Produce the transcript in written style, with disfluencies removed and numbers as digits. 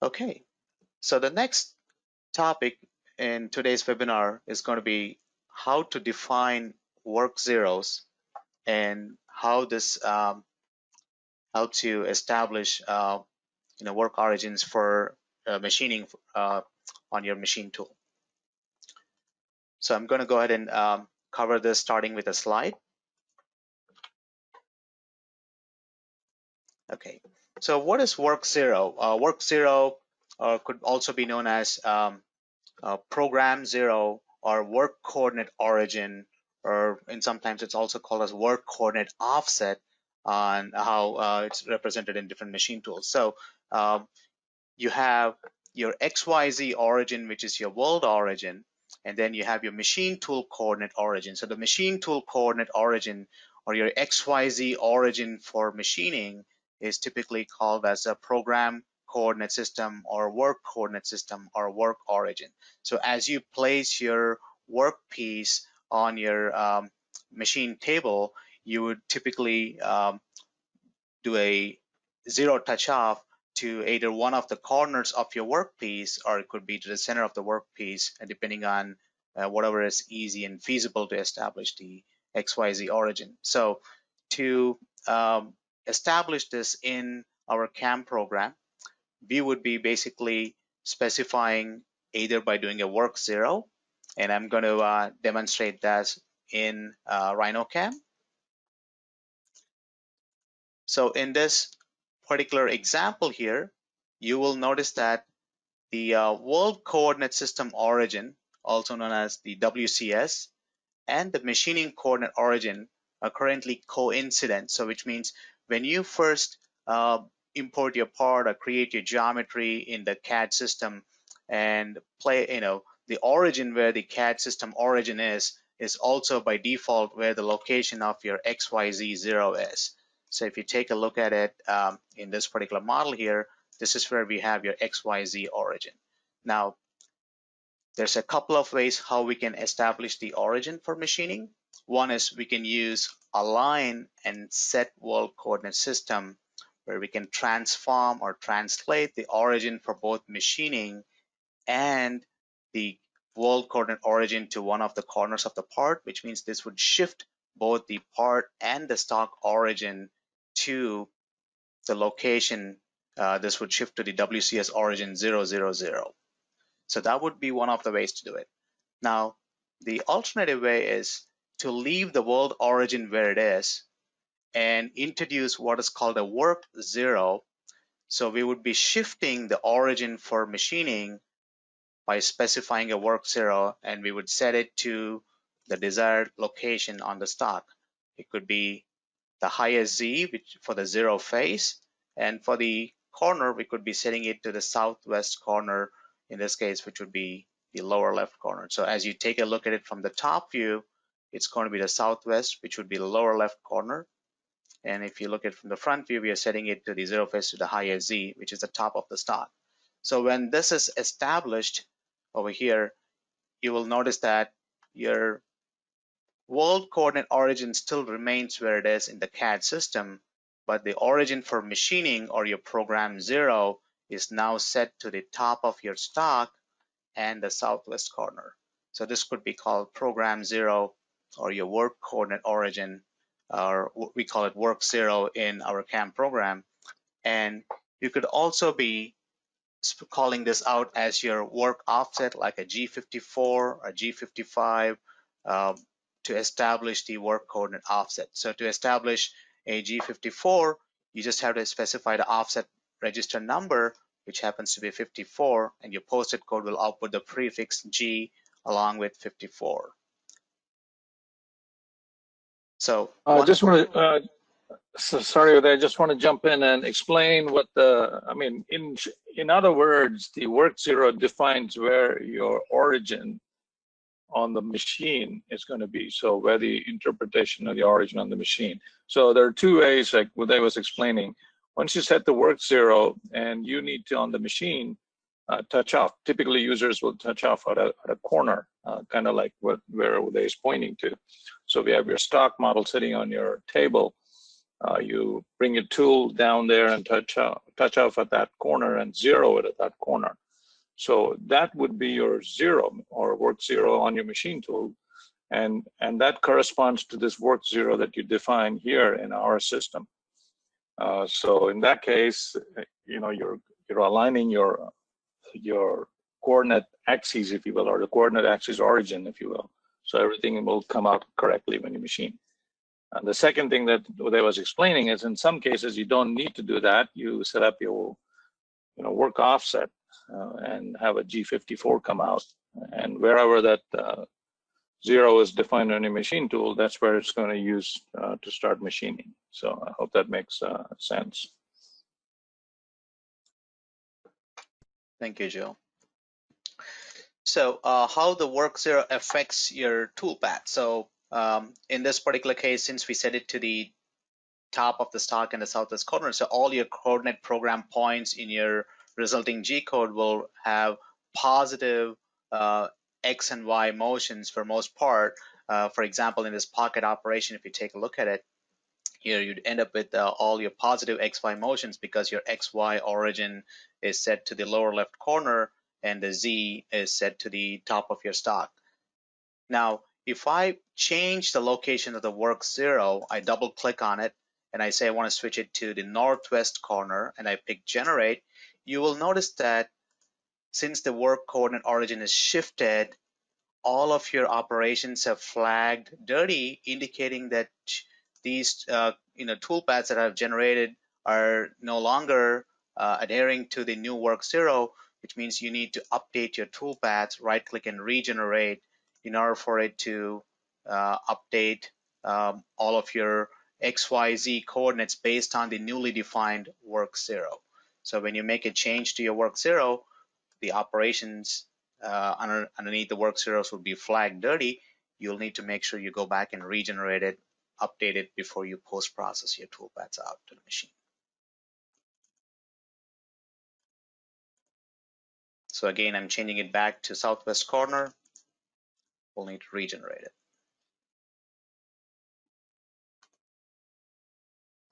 Okay, so the next topic in today's webinar is going to be how to define work zeros and how this helps you establish work origins for machining on your machine tool. So I'm going to go ahead and cover this starting with a slide. Okay, so what is work zero? Work zero could also be known as program zero or work coordinate origin, or sometimes it's also called as work coordinate offset on how it's represented in different machine tools. So you have your XYZ origin, which is your world origin, and then you have your machine tool coordinate origin. So the machine tool coordinate origin or your XYZ origin for machining is typically called as a program coordinate system or work coordinate system or work origin. So as you place your work piece on your machine table, you would typically do a zero touch off to either one of the corners of your workpiece, or it could be to the center of the workpiece, depending on whatever is easy and feasible to establish the XYZ origin. So to establish this in our CAM program, we would be basically specifying either by doing a work zero, and I'm going to demonstrate that in RhinoCam. So in this particular example here, you will notice that the World Coordinate System origin, also known as the WCS, and the machining coordinate origin are currently coincident. So which means when you first import your part or create your geometry in the CAD system and the origin where the CAD system origin is also by default where the location of your XYZ0 is. So if you take a look at it in this particular model here, this is where we have your XYZ origin. Now, there's a couple of ways how we can establish the origin for machining. One is we can use align and set world coordinate system, where we can transform or translate the origin for both machining and the world coordinate origin to one of the corners of the part, which means this would shift both the part and the stock origin to the location. This would shift to the WCS origin 000. So that would be one of the ways to do it. Now, the alternative way is to leave the world origin where it is and introduce what is called a work zero. So we would be shifting the origin for machining by specifying a work zero, and we would set it to the desired location on the stock. It could be the highest Z, which for the zero face, and for the corner, we could be setting it to the southwest corner, in this case, which would be the lower left corner. So as you take a look at it from the top view, it's going to be the southwest, which would be the lower left corner. And if you look at it from the front view, we are setting it to the zero face to the highest Z, which is the top of the stock. So when this is established over here, you will notice that your world coordinate origin still remains where it is in the CAD system, but the origin for machining or your program zero is now set to the top of your stock and the southwest corner. So this could be called program zero or your work coordinate origin, or we call it work zero in our CAM program. And you could also be calling this out as your work offset, like a G54 or G55, to establish the work coordinate offset. So to establish a G54, you just have to specify the offset register number, which happens to be 54, and your posted code will output the prefix G along with 54. So I just want to, sorry, I just want to jump in and explain what in other words, the work zero defines where your origin on the machine is going to be. So where the interpretation of the origin on the machine. So there are two ways, like what I was explaining. Once you set the work zero and you need to on the machine touch off, typically users will touch off at a corner, kind of like where Uday is pointing to. So we have your stock model sitting on your table. You bring your tool down there and touch off at that corner and zero it at that corner. So that would be your zero or work zero on your machine tool. And that corresponds to this work zero that you define here in our system. So in that case, you're aligning your coordinate axes, if you will, or the coordinate axis origin, if you will. So everything will come out correctly when you machine. And the second thing that I was explaining is in some cases you don't need to do that. You set up your work offset and have a G54 come out. And wherever that zero is defined on your machine tool, that's where it's going to use to start machining. So I hope that makes sense. Thank you, Joe. So how the work zero affects your tool path. So in this particular case, since we set it to the top of the stack in the southwest corner, so all your coordinate program points in your resulting G code will have positive X and Y motions for most part. For example, in this pocket operation, if you take a look at it, here you'd end up with all your positive XY motions because your XY origin is set to the lower left corner and the Z is set to the top of your stock. Now, if I change the location of the work zero, I double click on it and I say I want to switch it to the northwest corner and I pick generate, you will notice that since the work coordinate origin is shifted, all of your operations have flagged dirty, indicating that these toolpaths that I've generated are no longer adhering to the new work zero, which means you need to update your toolpaths, right click and regenerate in order for it to update all of your XYZ coordinates based on the newly defined work zero. So when you make a change to your work zero, the operations underneath the work zeros will be flagged dirty. You'll need to make sure you go back and regenerate it, update it before you post-process your toolpaths out to the machine. So again, I'm changing it back to southwest corner. We'll need to regenerate it.